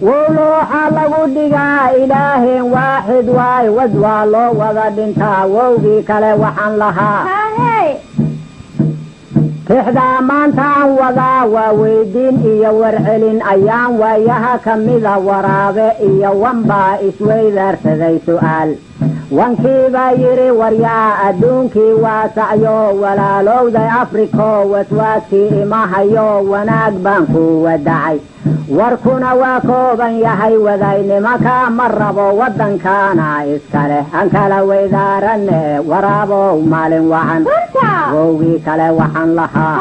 wowlooxa lagu dhigaa ilaahin waaxid waay wad waa loo wada dhintaa wowgii kale waxaan lahaa tixdaa maantaan wadaa waa weydiin iyo warcelin ayaan waayaha ka mida waraabe iyo wanbaa isweydaarsaday su'aal wankiibaa yidhi waryaa adduunkii waasacyo walaalowday afriko waswaaskii imahayo wanaag baan ku wadacay warkuna waa kooban yahay wadaynimaka ma rabo waddankaana iskale aan kala weydaaranne waraabow maalin wacan wowgii kale waxaan lahaa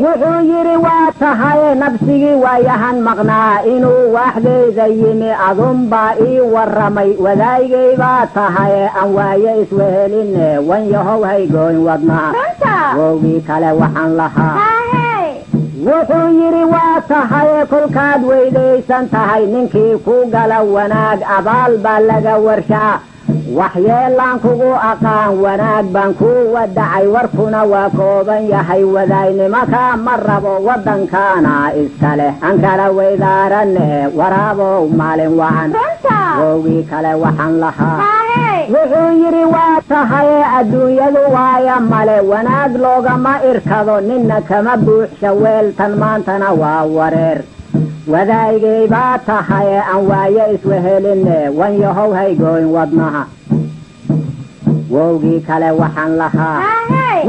wuxuu yidhi waa tahay nabsigii waayahan maqnaa inuu waaxdayda yimi adunbaa ii warramay wadaygay baa tahay aan waaye iswehelinne wanyahow haygoyn wadnaa wowgii kale waxaan lahaa wuxuu yidhi waa tahay kolkaad weydaysan tahay ninkii ku gala wanaag abaal baa laga warshaa waxyeelaan kugu aqaan wanaag baan ku wadacay warkuna waa kooban yahay wadaynimaka ma rabo waddankaana iskale aan kala weydaaranne waraabow maalin wacan wowgii kale waxaan lahaa wuxuu yidhi waa tahay adduunyadu waaya male wanaag loogama irkado ninna kama buuxsha weeltan maantana waa wareer wadaygay baa tahay aan waaye iswehelinne wanyahow haygoyn wadnaha wowgii kale waxaan lahaa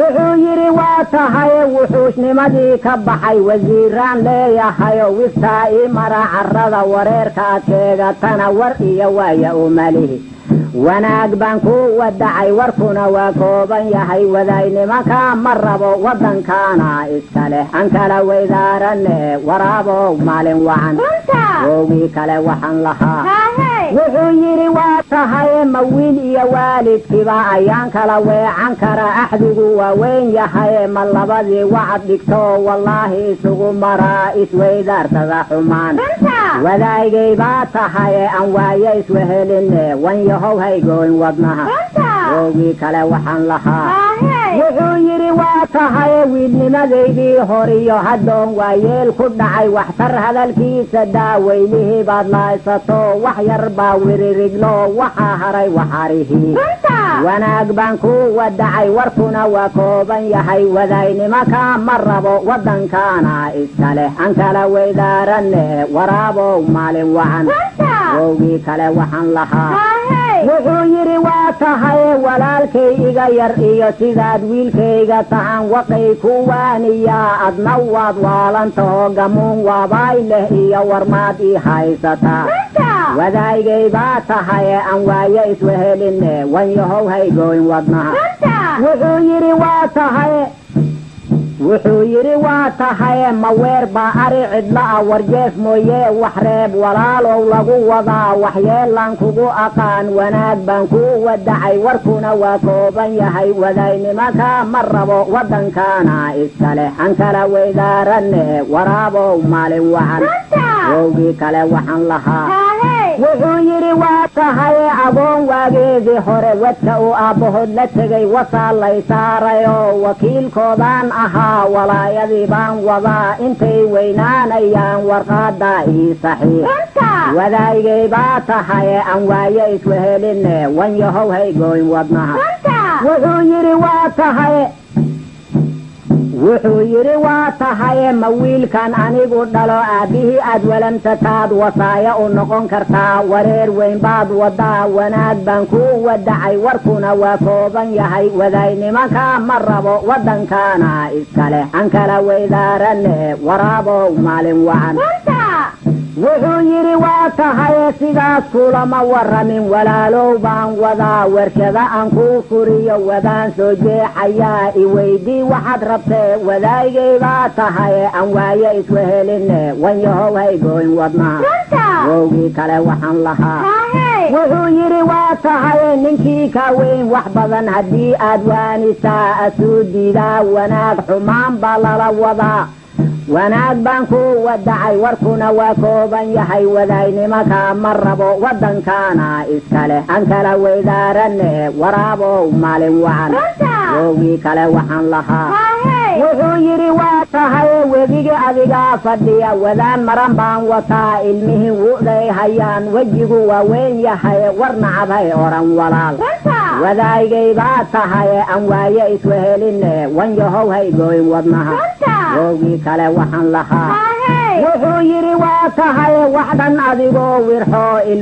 wuxuu yidhi waa tahay wuxuusnimadii ka baxay wasiiraan leeyahayo wiftaa ii mara carrada wareerkaad sheegatana war iyo waaya umalihi wanaag baan ku wadacay warkuna waa kooban yahay wadaynimaka ma rabo waddankaana iskale aan kala weydaaranne waraabow maalin wacan wowgii kale waxaan lahaa wuxuu yidhi waa tahay ma wiil iyo waalidkiiba ayaan kala weecan kara axdigu waa weyn yahay ma labadii wacad dhigto wallaahi isugu maraa isweydaarsada xumaan wadaygay baa tahay aan waaye iswehelinne wanyahow haygoyn wadnaha wowgii kale waxaan lahaa wuxuu yidhi waa tahay wiilnimadaydii horiyo haddoon waa yeel ku dhacay waxtar hadalkiisa daaweynihii baad laaysato wax yar baa wiririglo waxaa haray waxarihii wanaag baan ku wadacay warkuna waa kooban yahay wadaynimaka ma rabo waddankaana iskale aan kala weydaaranne waraabow maalin wacan wowgii kale waxaan lahaa wuxuu yidhi waa tahay walaalkay iga yar iyo sidaad wiilkayga tahan waqay ku waaniyaa adna waad waalantaho gamuun waabaay leh iyo warmaad ii haysataa wadaygay baa tahay aan waaye iswehelinne wanyahow haygoyn wadnaha wuxuu yidhi waa tahay ma weer baa ari cidla'a warjeef mooye wax reeb walaalow lagu wadaa waxyeelaan kugu aqaan wanaag baan ku wadacay warkuna waa kooban yahay wadaynimaka ma rabo waddankaana iskale aan kala weydaaranne waraabow maalin wacan wowgii kale waxaan lahaa wuxuu yidhi waa tahay agoon waageedii hore wadka uu aabbahood la tegay wasaa lay saarayoo wakiilkoodaan ahaa walaayadii baan wadaa intay weynaanayaan warqaada ii saxiix wadaygay baa tahay aan waaye iswehelinne wanyahow haygoyn wadnaha wuxuu yidhi waa tahay ma wiilkan anigu dhalo aabbihii aad walamsataad wasaaya u noqon kartaa wareer weyn baad wadaa wanaag baan ku wadacay warkuna waa kooban yahay wadaynimaka ma rabo waddankaana iskale aan kala weydaaranne waraabow maalin wacan wuxuu yidhi waa tahay sidaas kulama warramin walaalow baan wadaa warshada aan kuu furiyo wadaan soo jeexayaa iweydii waxaad rabtee wadaygay baa tahay aan waaye iswehelinne wanyahow haygoyn wadnaha wowgii kale waxaan lahaa wuxuu yidhi waa tahay ninkii ka weyn wax badan haddii aad waanisaa asuu diidaa wanaag xumaan baa lala wadaa wanaag baan ku wadacay warkuna waa kooban yahay wadaynimaka ma rabo waddankaana iskale aan kala weydaaranne waraabow maalin wacan wowgii kale waxaan lahaa وحيري واتهاي وذيك أذيك فديا وذان مرنبان وطا المه وذي هيان وجهه وين يحيى ورنع بهي أوران ولال وذاي باتهاي أمواي إسوهلين وانجهو هاي قوي وضنها ووجي كلا وحن لها وحيري واتهاي وحدا أذيك ورحو